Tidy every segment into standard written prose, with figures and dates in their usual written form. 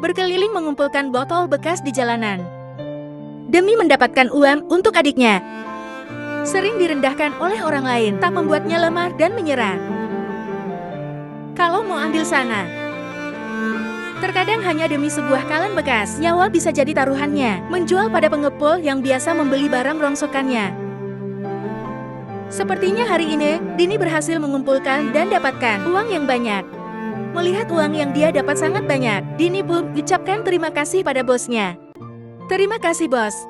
berkeliling mengumpulkan botol bekas di jalanan demi mendapatkan uang untuk adiknya. Sering direndahkan oleh orang lain tak membuatnya lemah dan menyerah. Kalau mau ambil sana, terkadang hanya demi sebuah kalan bekas, nyawa bisa jadi taruhannya, menjual pada pengepul yang biasa membeli barang rongsokannya. Sepertinya hari ini, Dini berhasil mengumpulkan dan dapatkan uang yang banyak. Melihat uang yang dia dapat sangat banyak, Dini pun ucapkan terima kasih pada bosnya. Terima kasih bos.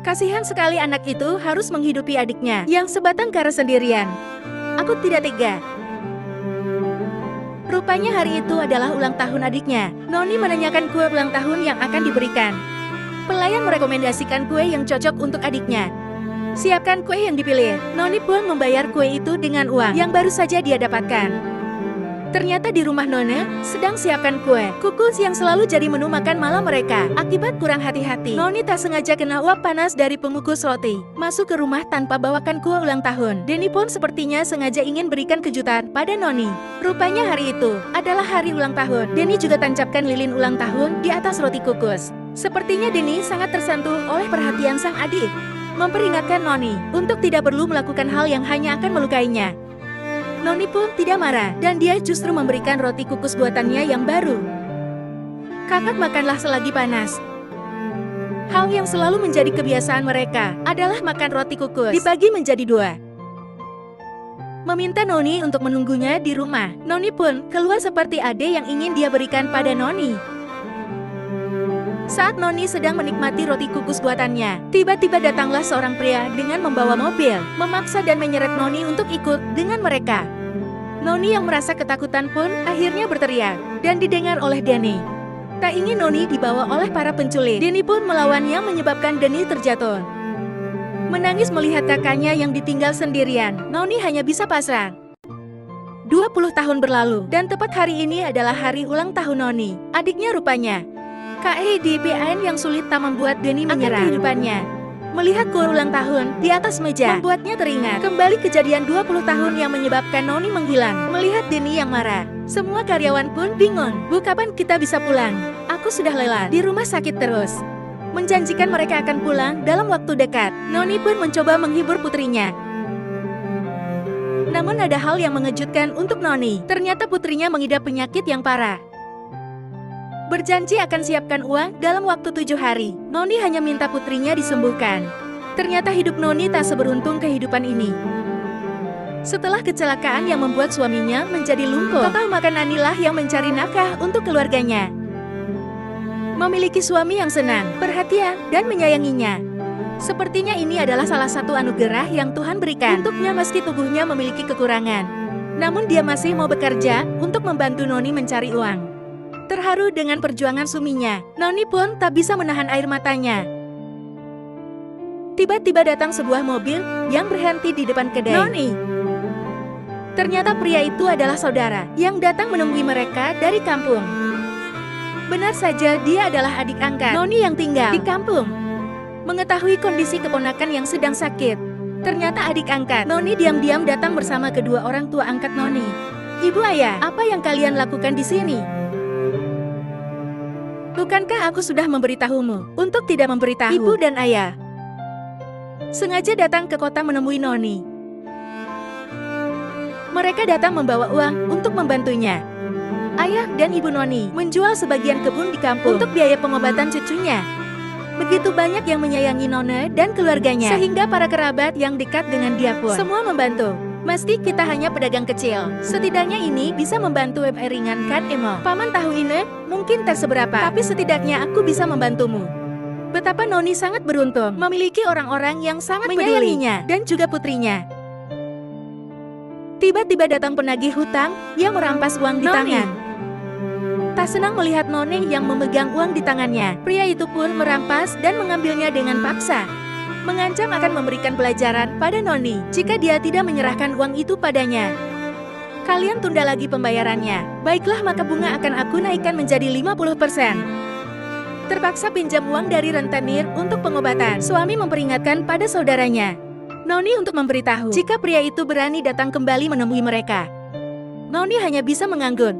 Kasihan sekali anak itu harus menghidupi adiknya yang sebatang kara sendirian. Aku tidak tega. Rupanya hari itu adalah ulang tahun adiknya. Noni menanyakan kue ulang tahun yang akan diberikan. Pelayan merekomendasikan kue yang cocok untuk adiknya. Siapkan kue yang dipilih. Noni pun membayar kue itu dengan uang yang baru saja dia dapatkan. Ternyata di rumah Nona sedang siapkan kue kukus yang selalu jadi menu makan malam mereka. Akibat kurang hati-hati, Noni tak sengaja kena uap panas dari pengukus roti. Masuk ke rumah tanpa bawakan kue ulang tahun. Deni pun sepertinya sengaja ingin berikan kejutan pada Noni. Rupanya hari itu adalah hari ulang tahun. Deni juga tancapkan lilin ulang tahun di atas roti kukus. Sepertinya Deni sangat tersentuh oleh perhatian sang adik. Memperingatkan Noni untuk tidak perlu melakukan hal yang hanya akan melukainya. Noni pun tidak marah, dan dia justru memberikan roti kukus buatannya yang baru. Kakak makanlah selagi panas. Hal yang selalu menjadi kebiasaan mereka adalah makan roti kukus dibagi menjadi dua. Meminta Noni untuk menunggunya di rumah. Noni pun keluar seperti ade yang ingin dia berikan pada Noni. Saat Noni sedang menikmati roti kukus buatannya, tiba-tiba datanglah seorang pria dengan membawa mobil, memaksa dan menyeret Noni untuk ikut dengan mereka. Noni yang merasa ketakutan pun akhirnya berteriak, dan didengar oleh Deni. Tak ingin Noni dibawa oleh para penculik, Deni pun melawan yang menyebabkan Deni terjatuh. Menangis melihat kakaknya yang ditinggal sendirian, Noni hanya bisa pasrah. 20 tahun berlalu, dan tepat hari ini adalah hari ulang tahun Noni. Adiknya rupanya KEDPN yang sulit tak membuat Deni menyerah kehidupannya. Melihat kue ulang tahun di atas meja, membuatnya teringat kembali kejadian 20 tahun yang menyebabkan Noni menghilang. Melihat Deni yang marah, semua karyawan pun bingung. Bu, kapan kita bisa pulang? Aku sudah lelah, di rumah sakit terus. Menjanjikan mereka akan pulang dalam waktu dekat. Noni pun mencoba menghibur putrinya. Namun ada hal yang mengejutkan untuk Noni. Ternyata putrinya mengidap penyakit yang parah. Berjanji akan siapkan uang dalam waktu 7 hari. Noni hanya minta putrinya disembuhkan. Ternyata hidup Noni tak seberuntung kehidupan ini. Setelah kecelakaan yang membuat suaminya menjadi lumpuh, total makan Nanilah yang mencari nafkah untuk keluarganya. Memiliki suami yang senang, perhatian, dan menyayanginya. Sepertinya ini adalah salah satu anugerah yang Tuhan berikan untuknya meski tubuhnya memiliki kekurangan. Namun dia masih mau bekerja untuk membantu Noni mencari uang. Terharu dengan perjuangan suaminya, Noni pun tak bisa menahan air matanya. Tiba-tiba datang sebuah mobil yang berhenti di depan kedai Noni. Ternyata pria itu adalah saudara yang datang menemui mereka dari kampung. Benar saja, dia adalah adik angkat Noni yang tinggal di kampung. Mengetahui kondisi keponakan yang sedang sakit, ternyata adik angkat Noni diam-diam datang bersama kedua orang tua angkat Noni. Ibu, ayah, apa yang kalian lakukan di sini? Bukankah aku sudah memberitahumu untuk tidak memberitahu ibu dan ayah? Sengaja datang ke kota menemui Noni. Mereka datang membawa uang untuk membantunya. Ayah dan ibu Noni menjual sebagian kebun di kampung untuk biaya pengobatan cucunya. Begitu banyak yang menyayangi Nona dan keluarganya, sehingga para kerabat yang dekat dengan dia pun semua membantu. Meski kita hanya pedagang kecil, setidaknya ini bisa membantu ringankan emo. Paman tahu ini mungkin tak seberapa, tapi setidaknya aku bisa membantumu. Betapa Noni sangat beruntung memiliki orang-orang yang sangat menyayanginya dan juga putrinya. Tiba-tiba datang penagih hutang yang merampas uang di tangan. Tak senang melihat Noni yang memegang uang di tangannya, pria itu pun merampas dan mengambilnya dengan paksa. Mengancam akan memberikan pelajaran pada Noni jika dia tidak menyerahkan uang itu padanya. Kalian tunda lagi pembayarannya. Baiklah, maka bunga akan aku naikkan menjadi 50%. Terpaksa pinjam uang dari rentenir untuk pengobatan. Suami memperingatkan pada saudaranya, Noni, untuk memberitahu jika pria itu berani datang kembali menemui mereka. Noni hanya bisa mengangguk.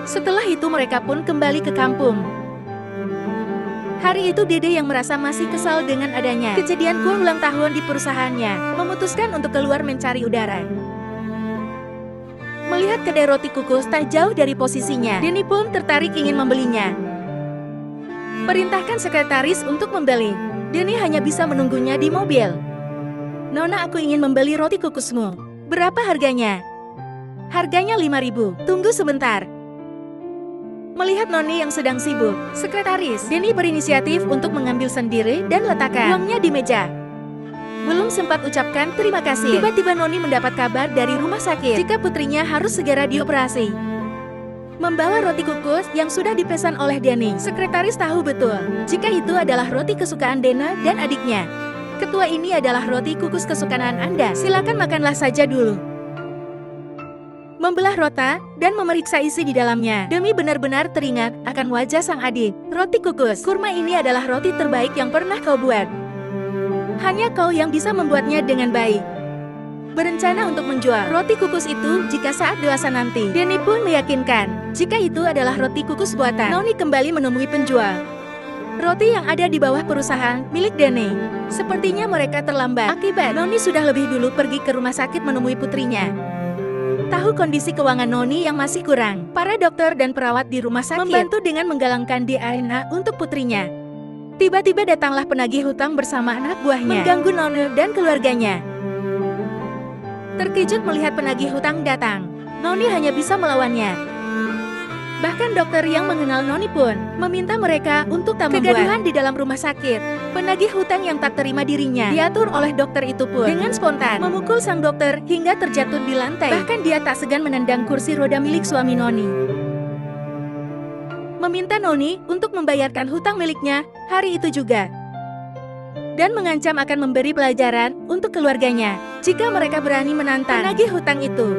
Setelah itu mereka pun kembali ke kampung. Hari itu Dede yang merasa masih kesal dengan adanya kejadian kue ulang tahun di perusahaannya, memutuskan untuk keluar mencari udara. Melihat kedai roti kukus tak jauh dari posisinya, Denny pun tertarik ingin membelinya. Perintahkan sekretaris untuk membeli. Denny hanya bisa menunggunya di mobil. "Nona, aku ingin membeli roti kukusmu. Berapa harganya?" "Harganya 5.000. Tunggu sebentar." Melihat Noni yang sedang sibuk, sekretaris Denny berinisiatif untuk mengambil sendiri dan letakkan uangnya di meja. Belum sempat ucapkan terima kasih, tiba-tiba Noni mendapat kabar dari rumah sakit jika putrinya harus segera dioperasi. Membawa roti kukus yang sudah dipesan oleh Denny, sekretaris tahu betul jika itu adalah roti kesukaan Dena dan adiknya. "Ketua, ini adalah roti kukus kesukaan Anda. Silakan makanlah saja dulu." Membelah rota dan memeriksa isi di dalamnya, Demi benar-benar teringat akan wajah sang adik. "Roti kukus, kurma ini adalah roti terbaik yang pernah kau buat. Hanya kau yang bisa membuatnya dengan baik." Berencana untuk menjual roti kukus itu jika saat dewasa nanti. Denny pun meyakinkan jika itu adalah roti kukus buatan. Noni kembali menemui penjual roti yang ada di bawah perusahaan milik Denny. Sepertinya mereka terlambat akibat Noni sudah lebih dulu pergi ke rumah sakit menemui putrinya. Tahu kondisi keuangan Noni yang masih kurang, para dokter dan perawat di rumah sakit membantu dengan menggalangkan DNA untuk putrinya. Tiba-tiba datanglah penagih hutang bersama anak buahnya, mengganggu Noni dan keluarganya. Terkejut melihat penagih hutang datang, Noni hanya bisa melawannya. Bahkan dokter yang mengenal Noni pun meminta mereka untuk tak membuat kegaduhan di dalam rumah sakit. Penagih hutang yang tak terima dirinya diatur oleh dokter itu pun dengan spontan memukul sang dokter hingga terjatuh di lantai. Bahkan dia tak segan menendang kursi roda milik suami Noni. Meminta Noni untuk membayarkan hutang miliknya hari itu juga. Dan mengancam akan memberi pelajaran untuk keluarganya jika mereka berani menantang penagih hutang itu.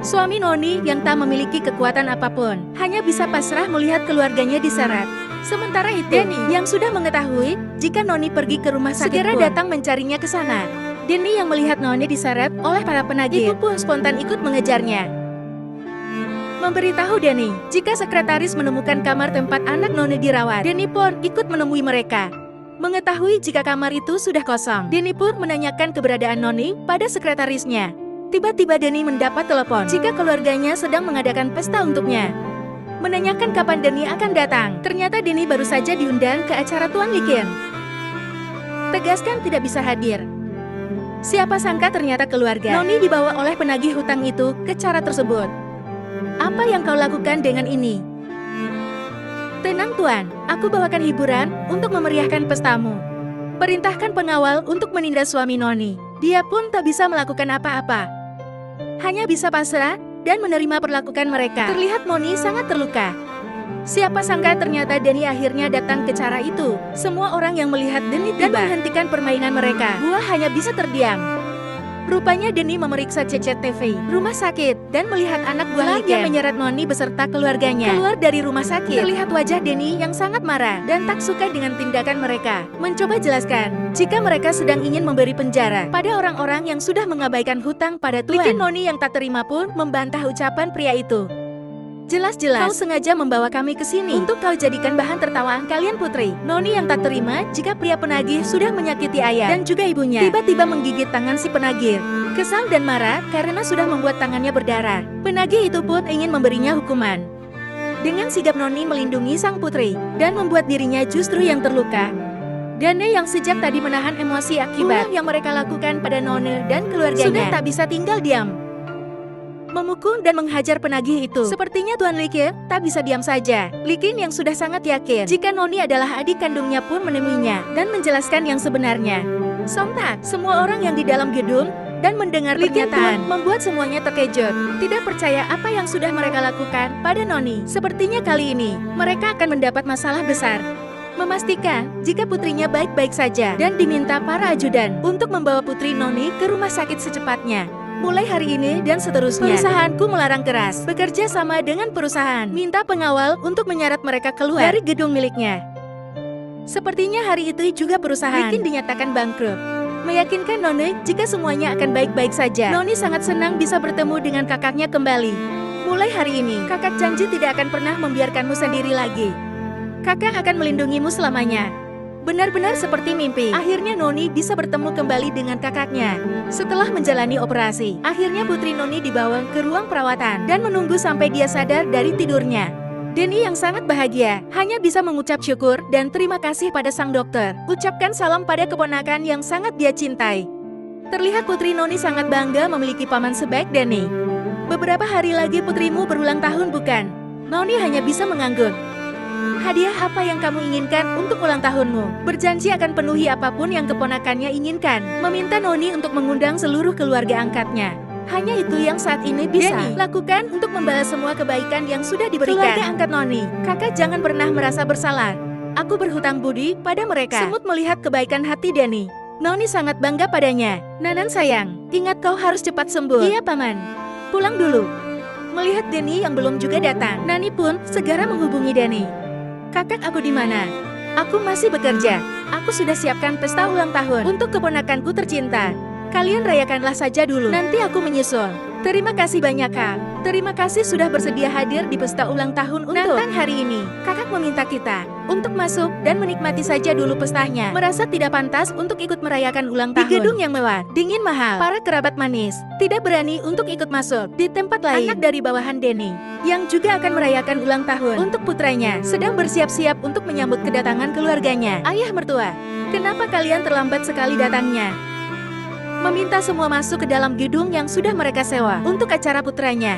Suami Noni yang tak memiliki kekuatan apapun hanya bisa pasrah melihat keluarganya diseret. Sementara itu, Denny yang sudah mengetahui jika Noni pergi ke rumah sakit segera datang mencarinya ke sana. Denny yang melihat Noni diseret oleh para penagih itu pun spontan ikut mengejarnya. Memberitahu Denny jika sekretaris menemukan kamar tempat anak Noni dirawat. Denny pun ikut menemui mereka. Mengetahui jika kamar itu sudah kosong, Denny pun menanyakan keberadaan Noni pada sekretarisnya. Tiba-tiba Denny mendapat telepon jika keluarganya sedang mengadakan pesta untuknya. Menanyakan kapan Denny akan datang. Ternyata Denny baru saja diundang ke acara Tuan Likin. Tegaskan tidak bisa hadir. Siapa sangka ternyata keluarga Noni dibawa oleh penagih hutang itu ke acara tersebut. "Apa yang kau lakukan dengan ini?" "Tenang Tuan, aku bawakan hiburan untuk memeriahkan pestamu." Perintahkan pengawal untuk menindas suami Noni. Dia pun tak bisa melakukan apa-apa. Hanya bisa pasrah dan menerima perlakuan mereka. Terlihat Noni sangat terluka. Siapa sangka ternyata Denny akhirnya datang ke acara itu. Semua orang yang melihat Denny tiba dan menghentikan permainan mereka. Gua hanya bisa terdiam. Rupanya Denny memeriksa CCTV rumah sakit dan melihat anak buah yang menyeret Noni beserta keluarganya keluar dari rumah sakit. Terlihat wajah Denny yang sangat marah dan tak suka dengan tindakan mereka. Mencoba jelaskan jika mereka sedang ingin memberi penjara pada orang-orang yang sudah mengabaikan hutang pada Tuan. Likin Noni yang tak terima pun membantah ucapan pria itu. "Jelas-jelas kau sengaja membawa kami ke sini untuk kau jadikan bahan tertawaan kalian putri." Noni yang tak terima jika pria penagih sudah menyakiti ayah dan juga ibunya, tiba-tiba menggigit tangan si penagih. Kesal dan marah karena sudah membuat tangannya berdarah, penagih itu pun ingin memberinya hukuman. Dengan sigap Noni melindungi sang putri dan membuat dirinya justru yang terluka. Dane yang sejak tadi menahan emosi akibat yang mereka lakukan pada Noni dan keluarganya sudah tak bisa tinggal diam. Memukul dan menghajar penagih itu. Sepertinya Tuan Likin tak bisa diam saja. Likin yang sudah sangat yakin jika Noni adalah adik kandungnya pun menemuinya dan menjelaskan yang sebenarnya. Sontak, semua orang yang di dalam gedung dan mendengar pernyataan membuat semuanya terkejut. Tidak percaya apa yang sudah mereka lakukan pada Noni. Sepertinya kali ini mereka akan mendapat masalah besar. Memastikan jika putrinya baik-baik saja dan diminta para ajudan untuk membawa putri Noni ke rumah sakit secepatnya. Mulai hari ini dan seterusnya, perusahaanku melarang keras bekerja sama dengan perusahaan. Minta pengawal untuk menyeret mereka keluar dari gedung miliknya. Sepertinya hari itu juga perusahaan Likin dinyatakan bangkrut. Meyakinkan Noni jika semuanya akan baik-baik saja. Noni sangat senang bisa bertemu dengan kakaknya kembali. Mulai hari ini, kakak janji tidak akan pernah membiarkanmu sendiri lagi. Kakak akan melindungimu selamanya. Benar-benar seperti mimpi. Akhirnya Noni bisa bertemu kembali dengan kakaknya. Setelah menjalani operasi, akhirnya putri Noni dibawa ke ruang perawatan dan menunggu sampai dia sadar dari tidurnya. Denny yang sangat bahagia, hanya bisa mengucap syukur dan terima kasih pada sang dokter. Ucapkan salam pada keponakan yang sangat dia cintai. Terlihat putri Noni sangat bangga memiliki paman sebaik Denny. Beberapa hari lagi putrimu berulang tahun bukan? Noni hanya bisa mengangguk. Hadiah apa yang kamu inginkan untuk ulang tahunmu? Berjanji akan penuhi apapun yang keponakannya inginkan. Meminta Noni untuk mengundang seluruh keluarga angkatnya. Hanya itu yang saat ini bisa Denny lakukan untuk membalas semua kebaikan yang sudah diberikan. Keluarga angkat Noni, kakak jangan pernah merasa bersalah. Aku berhutang budi pada mereka. Semut melihat kebaikan hati Denny. Noni sangat bangga padanya. Nanan sayang, ingat kau harus cepat sembuh. Iya paman. Pulang dulu. Melihat Denny yang belum juga datang, Nani pun segera menghubungi Denny. Kakak aku di mana? Aku masih bekerja. Aku sudah siapkan pesta ulang tahun untuk keponakanku tercinta. Kalian rayakanlah saja dulu, nanti aku menyusul. Terima kasih banyak kak. Terima kasih sudah bersedia hadir di pesta ulang tahun untuk hari ini. Kakak meminta kita untuk masuk dan menikmati saja dulu pestanya. Merasa tidak pantas untuk ikut merayakan ulang tahun di gedung yang mewah, dingin mahal. Para kerabat manis tidak berani untuk ikut masuk di tempat lain. Anak dari bawahan Denny yang juga akan merayakan ulang tahun untuk putranya sedang bersiap-siap untuk menyambut kedatangan keluarganya. Ayah mertua, kenapa kalian terlambat sekali datangnya? Meminta semua masuk ke dalam gedung yang sudah mereka sewa untuk acara putranya.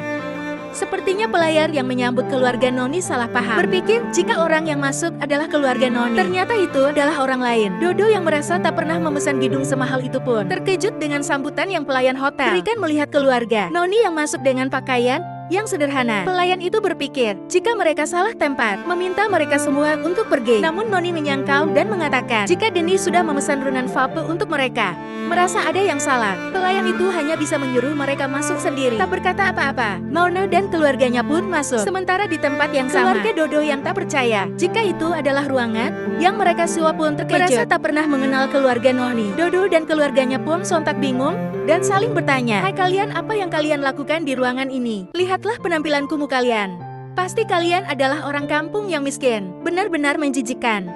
Sepertinya pelayar yang menyambut keluarga Noni salah paham. Berpikir jika orang yang masuk adalah keluarga Noni. Ternyata itu adalah orang lain. Dodo yang merasa tak pernah memesan gedung semahal itu pun terkejut dengan sambutan yang pelayan hotel. Berikan melihat keluarga Noni yang masuk dengan pakaian yang sederhana. Pelayan itu berpikir jika mereka salah tempat, meminta mereka semua untuk pergi. Namun Noni menyangkal dan mengatakan jika Denny sudah memesan runan vape untuk mereka. Merasa ada yang salah, pelayan itu hanya bisa menyuruh mereka masuk sendiri. Tak berkata apa-apa, Nona dan keluarganya pun masuk. Sementara di tempat yang sama, keluarga Dodo yang tak percaya jika itu adalah ruangan yang mereka sewa pun terkejut. Merasa tak pernah mengenal keluarga Noni. Dodo dan keluarganya pun sontak bingung dan saling bertanya, "Hai kalian, apa yang kalian lakukan di ruangan ini? Lihatlah penampilan kumuh kalian. Pasti kalian adalah orang kampung yang miskin. Benar-benar menjijikkan.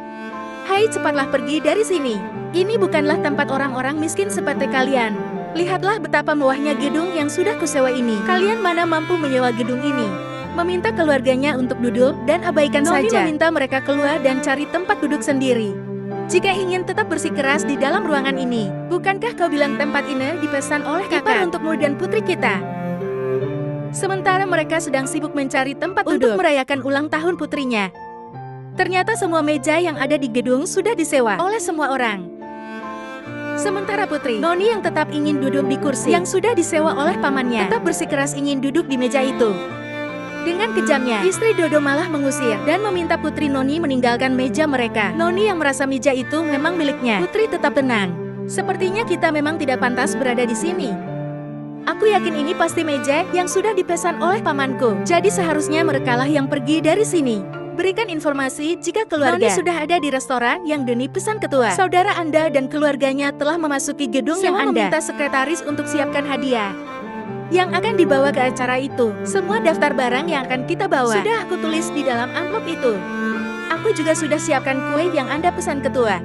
Hai, cepatlah pergi dari sini. Ini bukanlah tempat orang-orang miskin seperti kalian. Lihatlah betapa mewahnya gedung yang sudah kusewa ini. Kalian mana mampu menyewa gedung ini?" Meminta keluarganya untuk duduk dan abaikan saja. Meminta mereka keluar dan cari tempat duduk sendiri. Jika ingin tetap bersikeras di dalam ruangan ini, bukankah kau bilang tempat ini dipesan oleh kakak untukmu dan putri kita? Sementara mereka sedang sibuk mencari tempat untuk merayakan ulang tahun putrinya. Ternyata semua meja yang ada di gedung sudah disewa oleh semua orang. Sementara putri Noni yang tetap ingin duduk di kursi yang sudah disewa oleh pamannya, tetap bersikeras ingin duduk di meja itu. Dengan kejamnya, istri Dodo malah mengusir dan meminta putri Noni meninggalkan meja mereka. Noni yang merasa meja itu memang miliknya. Putri tetap tenang. Sepertinya kita memang tidak pantas berada di sini. Aku yakin ini pasti meja yang sudah dipesan oleh pamanku. Jadi seharusnya merekalah yang pergi dari sini. Berikan informasi jika keluarga Noni sudah ada di restoran yang Denny pesan ketua. Saudara Anda dan keluarganya telah memasuki gedung yang Anda meminta sekretaris untuk siapkan hadiah yang akan dibawa ke acara itu. Semua daftar barang yang akan kita bawa sudah aku tulis di dalam amplop itu. Aku juga sudah siapkan kue yang Anda pesan ketua.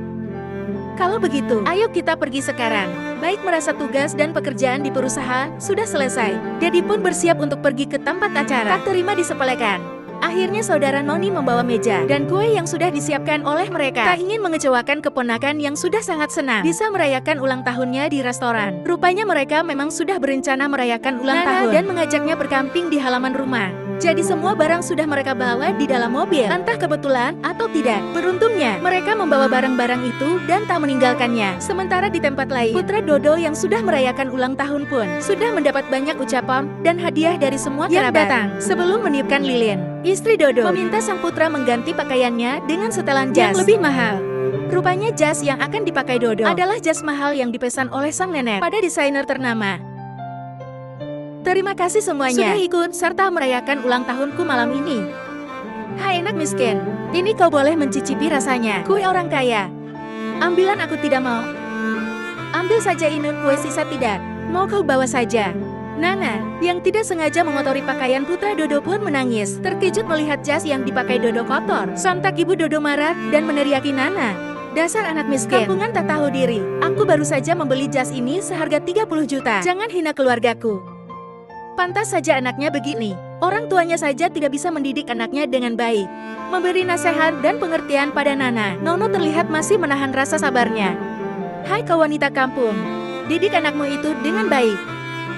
Kalau begitu, ayo kita pergi sekarang. Baik merasa tugas dan pekerjaan di perusahaan sudah selesai. Dedi pun bersiap untuk pergi ke tempat acara. Tak terima disepelekan. Akhirnya saudara Noni membawa meja dan kue yang sudah disiapkan oleh mereka. Tak ingin mengecewakan keponakan yang sudah sangat senang bisa merayakan ulang tahunnya di restoran. Rupanya mereka memang sudah berencana merayakan ulang tahun dan mengajaknya berkamping di halaman rumah. Jadi semua barang sudah mereka bawa di dalam mobil. Entah kebetulan atau tidak. Beruntungnya, mereka membawa barang-barang itu dan tak meninggalkannya. Sementara di tempat lain, putra Dodo yang sudah merayakan ulang tahun pun sudah mendapat banyak ucapan dan hadiah dari semua yang datang. Sebelum meniupkan lilin, istri Dodo meminta sang putra mengganti pakaiannya dengan setelan jas yang lebih mahal. Rupanya jas yang akan dipakai Dodo adalah jas mahal yang dipesan oleh sang nenek pada desainer ternama. Terima kasih semuanya sudah ikut serta merayakan ulang tahunku malam ini. Hai anak miskin, ini kau boleh mencicipi rasanya. Kue orang kaya. Ambilan aku tidak mau. Ambil saja ini kue sisa tidak. Mau kau bawa saja. Nana, yang tidak sengaja mengotori pakaian putra Dodo pun menangis, terkejut melihat jas yang dipakai Dodo kotor. Sontak ibu Dodo marah dan meneriaki Nana. Dasar anak miskin, kampungan tak tahu diri. Aku baru saja membeli jas ini seharga 30 juta. Jangan hina keluargaku. Pantas saja anaknya begini. Orang tuanya saja tidak bisa mendidik anaknya dengan baik. Memberi nasihat dan pengertian pada Nana, Nono terlihat masih menahan rasa sabarnya. Hai kau wanita kampung, didik anakmu itu dengan baik.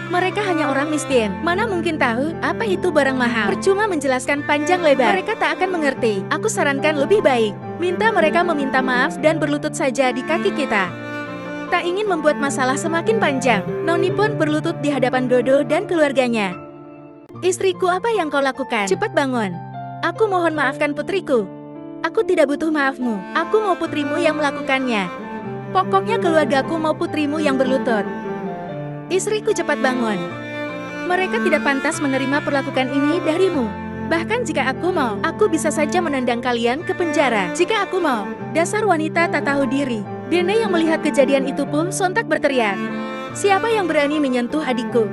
Mereka hanya orang miskin, mana mungkin tahu apa itu barang mahal. Percuma menjelaskan panjang lebar, mereka tak akan mengerti. Aku sarankan lebih baik, minta mereka meminta maaf dan berlutut saja di kaki kita. Tak ingin membuat masalah semakin panjang, Noni pun berlutut di hadapan Dodo dan keluarganya. Istriku, apa yang kau lakukan? Cepat bangun. Aku mohon maafkan putriku. Aku tidak butuh maafmu, aku mau putrimu yang melakukannya. Pokoknya keluargaku mau putrimu yang berlutut. Istriku, cepat bangun. Mereka tidak pantas menerima perlakuan ini darimu. Bahkan jika aku mau, aku bisa saja menendang kalian ke penjara. Jika aku mau, dasar wanita tak tahu diri. Dene yang melihat kejadian itu pun sontak berteriak. Siapa yang berani menyentuh adikku?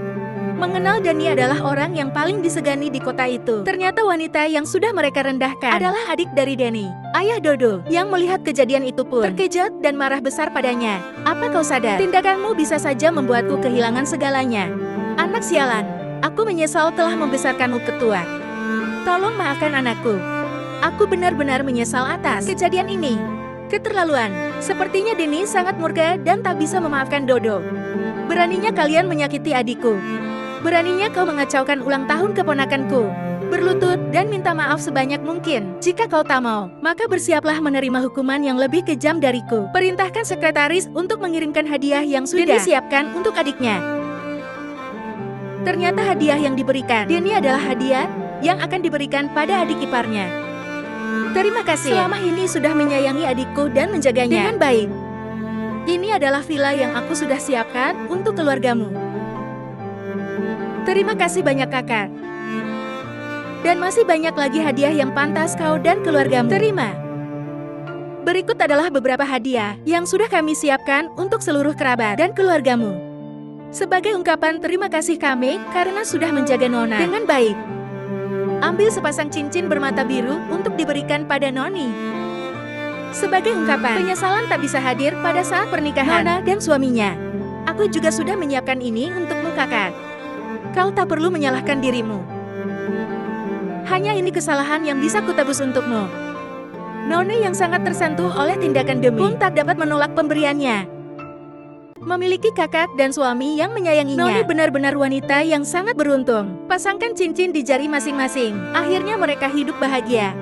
Mengenal Dani adalah orang yang paling disegani di kota itu. Ternyata wanita yang sudah mereka rendahkan adalah adik dari Dani, ayah Dodo, yang melihat kejadian itu pun terkejut dan marah besar padanya. Apa kau sadar? Tindakanmu bisa saja membuatku kehilangan segalanya. Anak sialan, aku menyesal telah membesarkanmu ketua. Tolong maafkan anakku. Aku benar-benar menyesal atas kejadian ini. Keterlaluan, sepertinya Dani sangat murka dan tak bisa memaafkan Dodo. Beraninya kalian menyakiti adikku. Beraninya kau mengacaukan ulang tahun keponakanku. Berlutut dan minta maaf sebanyak mungkin. Jika kau tak mau, maka bersiaplah menerima hukuman yang lebih kejam dariku. Perintahkan sekretaris untuk mengirimkan hadiah yang sudah disiapkan untuk adiknya. Ternyata hadiah yang diberikan Dani adalah hadiah yang akan diberikan pada adik iparnya. Terima kasih, selama ini sudah menyayangi adikku dan menjaganya dengan baik. Ini adalah villa yang aku sudah siapkan untuk keluargamu. Terima kasih banyak kakak. Dan masih banyak lagi hadiah yang pantas kau dan keluargamu terima. Berikut adalah beberapa hadiah yang sudah kami siapkan untuk seluruh kerabat dan keluargamu. Sebagai ungkapan terima kasih kami karena sudah menjaga Nona dengan baik. Ambil sepasang cincin bermata biru untuk diberikan pada Noni. Sebagai ungkapan penyesalan tak bisa hadir pada saat pernikahan Nona dan suaminya. Aku juga sudah menyiapkan ini untukmu kakak. Kau tak perlu menyalahkan dirimu. Hanya ini kesalahan yang bisa kutebus untukmu. Noni yang sangat tersentuh oleh tindakan Demi pun tak dapat menolak pemberiannya. Memiliki kakak dan suami yang menyayanginya. Noni benar-benar wanita yang sangat beruntung. Pasangkan cincin di jari masing-masing. Akhirnya mereka hidup bahagia.